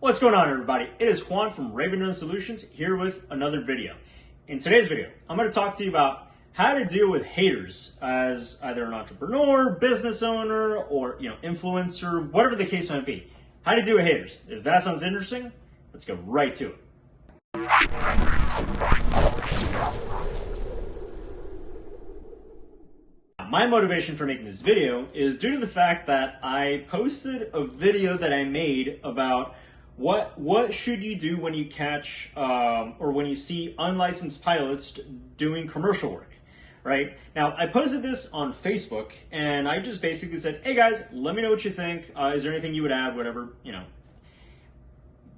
What's going on, everybody? It is Juan from Raven Run Solutions here with another video. In today's video, I'm going to talk to you about how to deal with haters as either an entrepreneur, business owner, or influencer, whatever the case might be. How to deal with haters. If that sounds interesting, let's go right to it. My motivation for making this video is due to the fact that I posted a video that I made about what should you do when you catch or when you see unlicensed pilots doing commercial work, right? Now, I posted this on Facebook, and I just basically said, hey guys, let me know what you think. Is there anything you would add, whatever,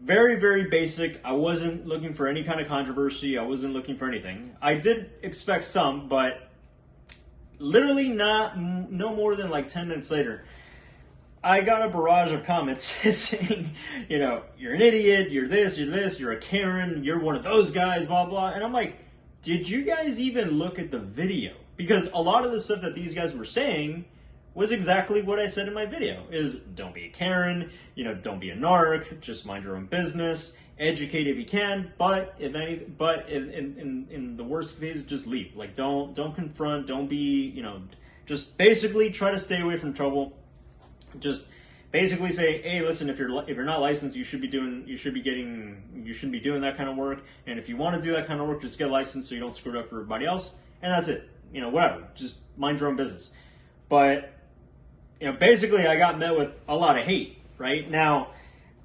Very, very basic. I wasn't looking for any kind of controversy. I wasn't looking for anything. I did expect some, but literally no more than like 10 minutes later, I got a barrage of comments saying, you're an idiot, you're this, you're a Karen, you're one of those guys, blah, blah. And I'm like, did you guys even look at the video? Because a lot of the stuff that these guys were saying was exactly what I said in my video, is don't be a Karen, don't be a narc, just mind your own business, educate if you can, but in the worst case, just leave. Like, don't confront, don't be, just basically try to stay away from trouble. Just basically say, hey, listen, if you're not licensed, you shouldn't be doing that kind of work. And if you want to do that kind of work, just get licensed so you don't screw it up for everybody else. And that's it. Whatever. Just mind your own business. But basically, I got met with a lot of hate. Right now,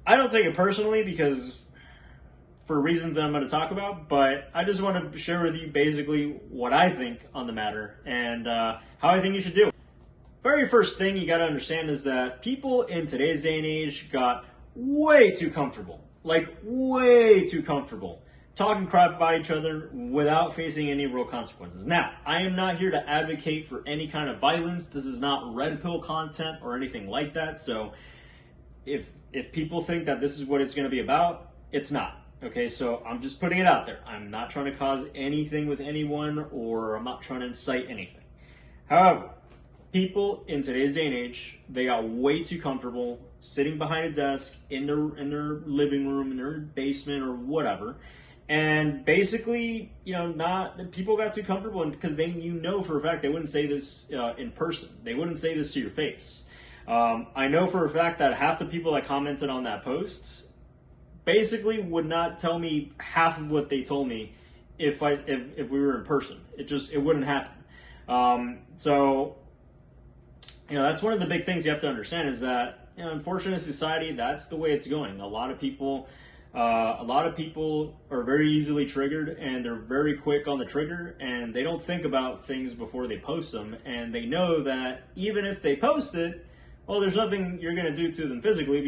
I don't take it personally because for reasons that I'm going to talk about. But I just want to share with you basically what I think on the matter and how I think you should do it. Very first thing you got to understand is that people in today's day and age got way too comfortable, like way too comfortable, talking crap about each other without facing any real consequences. Now, I am not here to advocate for any kind of violence. This is not red pill content or anything like that. So if people think that this is what it's going to be about, it's not. Okay, so I'm just putting it out there. I'm not trying to cause anything with anyone, or I'm not trying to incite anything. However, people in today's day and age, they got way too comfortable sitting behind a desk in their living room, in their basement, or whatever. And basically, people got too comfortable because they, for a fact, they wouldn't say this in person. They wouldn't say this to your face. I know for a fact that half the people that commented on that post basically would not tell me half of what they told me if we were in person. It wouldn't happen. That's one of the big things you have to understand is that, unfortunately, in society, that's the way it's going. A lot of people are very easily triggered, and they're very quick on the trigger, and they don't think about things before they post them. And they know that even if they post it, well, there's nothing you're going to do to them physically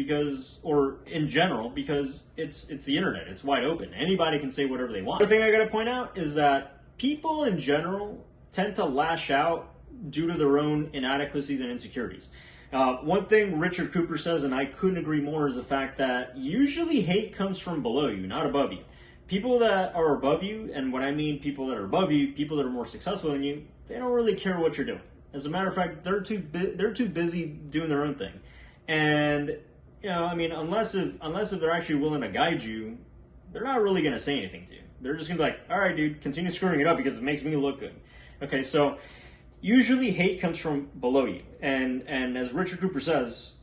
or in general, because it's the internet. It's wide open. Anybody can say whatever they want. The thing I got to point out is that people in general tend to lash out due to their own inadequacies and insecurities. One thing Richard Cooper says, and I couldn't agree more, is the fact that usually hate comes from below you, not above you. People that are above you, and when I mean people that are above you, people that are more successful than you, they don't really care what you're doing. As a matter of fact, they're too busy doing their own thing. And unless they're actually willing to guide you, they're not really going to say anything to you. They're just going to be like, all right, dude, continue screwing it up because it makes me look good. Okay, so usually hate comes from below you, and as Richard Cooper says,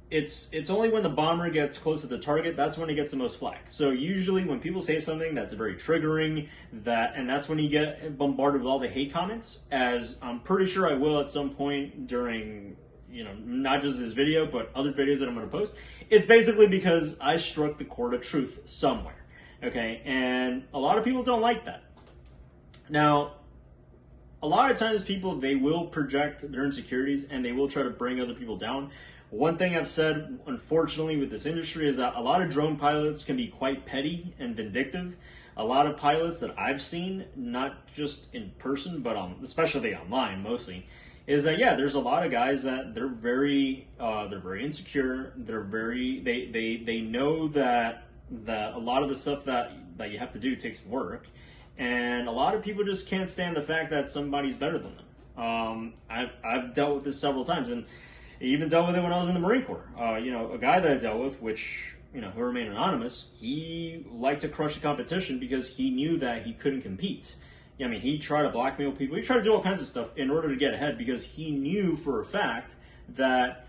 it's only when the bomber gets close to the target that's when he gets the most flack. So usually when people say something that's very triggering, and that's when you get bombarded with all the hate comments, as I'm pretty sure I will at some point during not just this video but other videos that I'm going to post. It's basically because I struck the chord of truth somewhere. Okay, and a lot of people don't like that. Now, a lot of times people, they will project their insecurities and they will try to bring other people down. One thing I've said, unfortunately, with this industry is that a lot of drone pilots can be quite petty and vindictive. A lot of pilots that I've seen, not just in person, but especially online mostly, is that, yeah, there's a lot of guys that they're very insecure. They know that a lot of the stuff that you have to do takes work. And a lot of people just can't stand the fact that somebody's better than them. I've dealt with this several times, and I even dealt with it when I was in the Marine Corps. A guy that I dealt with, which who remain anonymous, he liked to crush the competition because he knew that he couldn't compete. I mean, he tried to blackmail people. He tried to do all kinds of stuff in order to get ahead because he knew for a fact that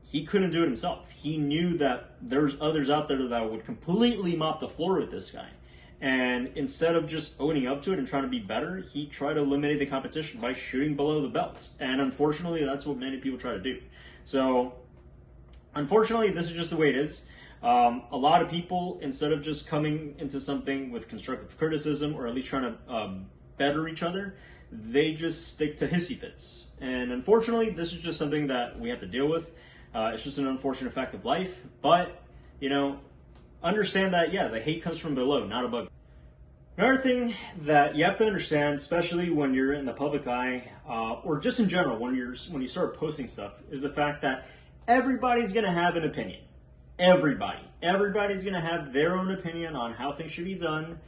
he couldn't do it himself. He knew that there's others out there that would completely mop the floor with this guy. And instead of just owning up to it and trying to be better, he tried to eliminate the competition by shooting below the belt. And unfortunately, that's what many people try to do. So, unfortunately, this is just the way it is. A lot of people, instead of just coming into something with constructive criticism or at least trying to better each other, they just stick to hissy fits. And unfortunately, this is just something that we have to deal with. It's just an unfortunate fact of life. But, understand that, the hate comes from below, not above. Another thing that you have to understand, especially when you're in the public eye, or just in general, when you start posting stuff, is the fact that everybody's going to have an opinion. Everybody's going to have their own opinion on how things should be done,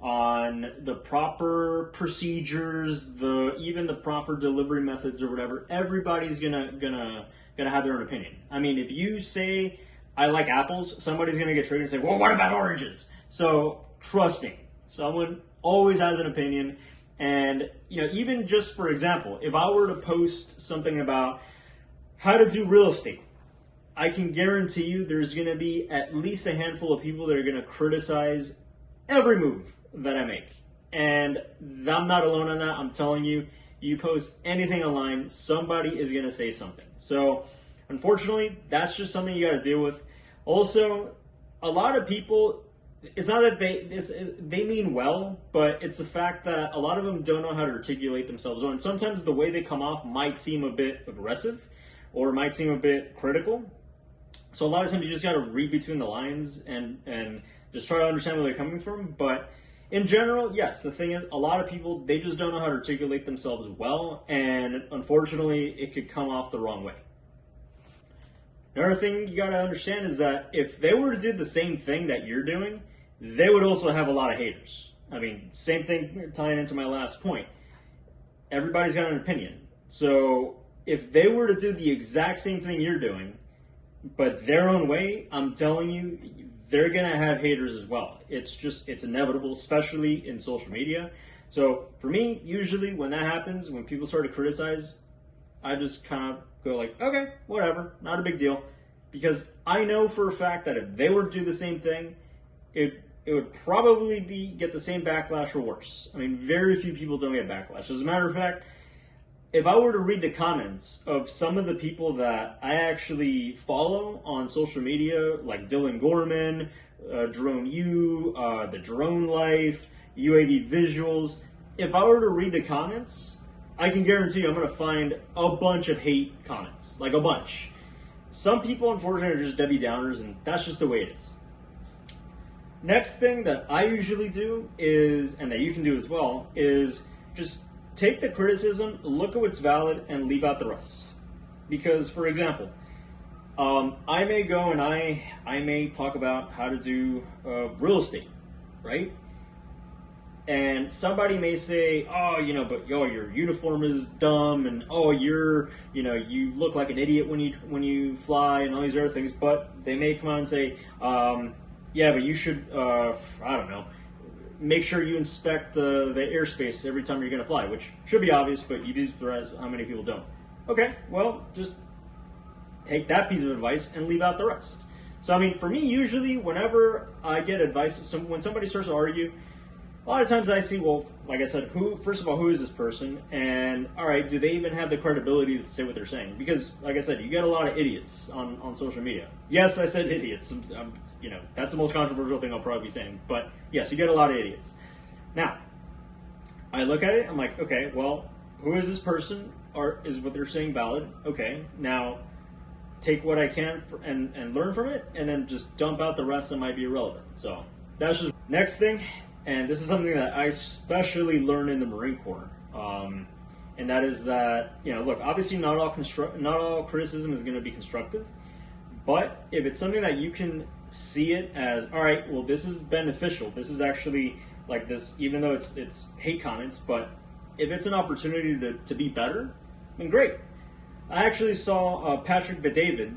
on the proper procedures, even the proper delivery methods or whatever. Everybody's gonna have their own opinion. I mean, if you say I like apples, somebody's gonna get triggered and say, well, what about oranges? So trust me, someone always has an opinion. And even just for example, if I were to post something about how to do real estate, I can guarantee you there's going to be at least a handful of people that are going to criticize every move that I make. And I'm not alone on that. I'm telling you, you post anything online, somebody is going to say something. So unfortunately, that's just something you got to deal with. Also, a lot of people, it's not that they mean well, but it's the fact that a lot of them don't know how to articulate themselves. And sometimes the way they come off might seem a bit aggressive or might seem a bit critical. So a lot of times you just got to read between the lines and just try to understand where they're coming from. But in general, yes, the thing is, a lot of people, they just don't know how to articulate themselves well, and unfortunately, it could come off the wrong way. Another thing you got to understand is that if they were to do the same thing that you're doing, they would also have a lot of haters. I mean, same thing tying into my last point. Everybody's got an opinion. So if they were to do the exact same thing you're doing, but their own way, I'm telling you, they're going to have haters as well. It's inevitable, especially in social media. So for me, usually when that happens, when people start to criticize, I just kind of go like, okay, whatever, not a big deal. Because I know for a fact that if they were to do the same thing, it would probably get the same backlash or worse. I mean, very few people don't get backlash. As a matter of fact, if I were to read the comments of some of the people that I actually follow on social media, like Dylan Gorman, Drone U, The Drone Life, UAV Visuals, if I were to read the comments, I can guarantee you I'm going to find a bunch of hate comments, like a bunch. Some people, unfortunately, are just Debbie Downers, and that's just the way it is. Next thing that I usually do is, and that you can do as well, is just take the criticism, look at what's valid, and leave out the rest. Because, for example, I may go and I may talk about how to do real estate, right? And somebody may say, oh, but your uniform is dumb, and oh, you look like an idiot when you fly, and all these other things. But they may come out and say, yeah, but you should, I don't know, make sure you inspect the airspace every time you're going to fly, which should be obvious, but you'd be surprised how many people don't. Okay, well, just take that piece of advice and leave out the rest. So, I mean, for me, usually, whenever I get advice, when somebody starts to argue, a lot of times I see, well, like I said, first of all, who is this person? And, all right, do they even have the credibility to say what they're saying? Because, like I said, you get a lot of idiots on social media. Yes, I said idiots. That's the most controversial thing I'll probably be saying. But, yes, you get a lot of idiots. Now, I look at it, I'm like, okay, well, who is this person? Or is what they're saying valid? Okay, now take what I can and learn from it, and then just dump out the rest that might be irrelevant. So, that's just next thing. And this is something that I especially learned in the Marine Corps, and that is that, look, obviously not all criticism is going to be constructive, but if it's something that you can see it as, all right, well, this is beneficial, this is actually like this, even though it's hate comments, but if it's an opportunity to be better, then great. I actually saw Patrick Bet-David,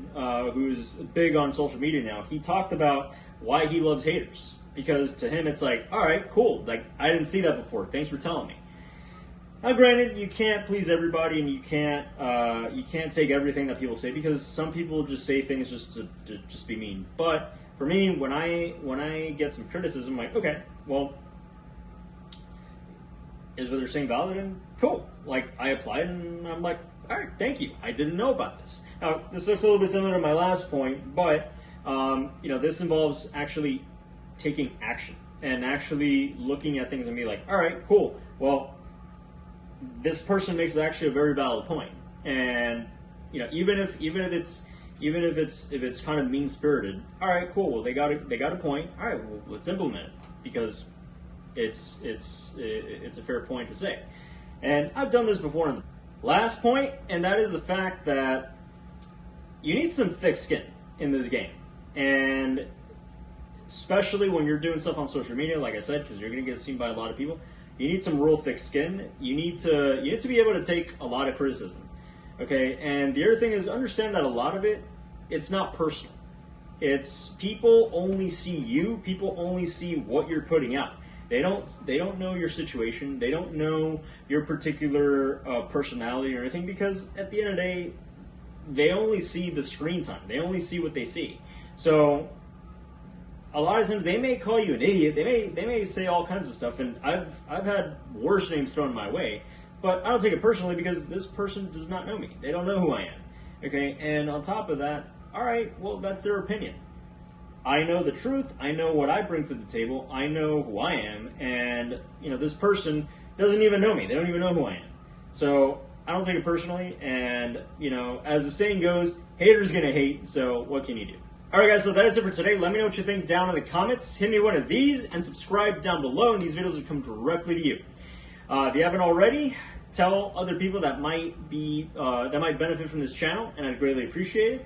who's big on social media now. He talked about why he loves haters, because to him it's like, all right, cool. Like, I didn't see that before. Thanks for telling me. Now, granted, you can't please everybody, and you can't take everything that people say, because some people just say things just to just be mean. But for me, when I get some criticism, I'm like, okay, well, is what they're saying valid? And cool. Like, I applied, and I'm like, all right, thank you. I didn't know about this. Now, this looks a little bit similar to my last point, but this involves actually taking action and actually looking at things and be like, all right, cool. Well, this person makes actually a very valid point, and even if it's kind of mean spirited, all right, cool. Well, they got a point. All right, well, let's implement it, because it's a fair point to say. And I've done this before. Last point, and that is the fact that you need some thick skin in this game, and especially when you're doing stuff on social media, like I said, because you're going to get seen by a lot of people. You need some real thick skin. You need to be able to take a lot of criticism, okay? And the other thing is, understand that a lot of it's not personal. It's people only see you. People only see what you're putting out. They don't know your situation. They don't know your particular personality or anything, because at the end of the day, they only see the screen time. They only see what they see. So a lot of times they may call you an idiot. They may say all kinds of stuff, and I've had worse names thrown my way, but I don't take it personally, because this person does not know me. They don't know who I am. Okay, and on top of that, all right, well, that's their opinion. I know the truth. I know what I bring to the table. I know who I am, and this person doesn't even know me. They don't even know who I am. So I don't take it personally, and as the saying goes, haters gonna hate. So what can you do? All right, guys, so that is it for today. Let me know what you think down in the comments. Hit me one of these and subscribe down below, and these videos will come directly to you. If you haven't already, tell other people that might benefit from this channel, and I'd greatly appreciate it.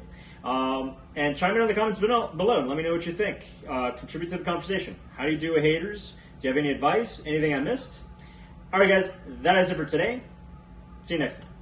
And chime in the comments below and let me know what you think. Contribute to the conversation. How do you do with haters? Do you have any advice? Anything I missed? All right, guys, that is it for today. See you next time.